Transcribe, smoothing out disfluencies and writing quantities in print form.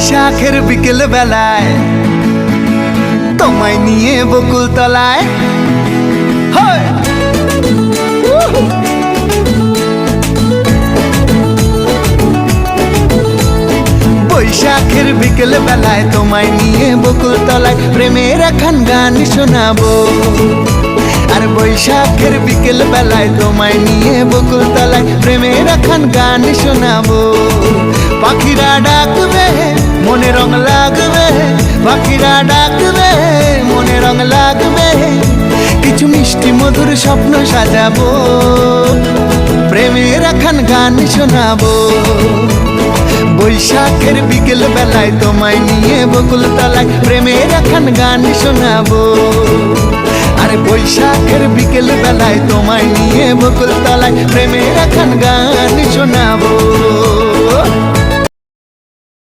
বৈশাখের বিকেল বেলায় তোমায় নিয়ে বকুল তলায় বৈশাখের বিকেল বেলায় তোমায় নিয়ে বকুল তলায় প্রেমের একখান গান শোনাবো। আর বৈশাখের বিকেল বেলায় তোমায় নিয়ে বকুল তলায় প্রেমের একখান গান শোনাবো। পাখিরা ডাকবে মনে রং লাগবে, পাখিরা ডাকবে মনে রং লাগবে, কিছু মিষ্টি মধুর স্বপ্ন সাজাবো, প্রেমের একখান গান শোনাবো। বৈশাখের বিকেল বেলায় তোমায় নিয়ে বকুল তলায় প্রেমের একখান গান শোনাবো। আরে বৈশাখের বিকেল বেলায় তোমায় নিয়ে বকুল তলায় প্রেমের একখান গান শোনাবো।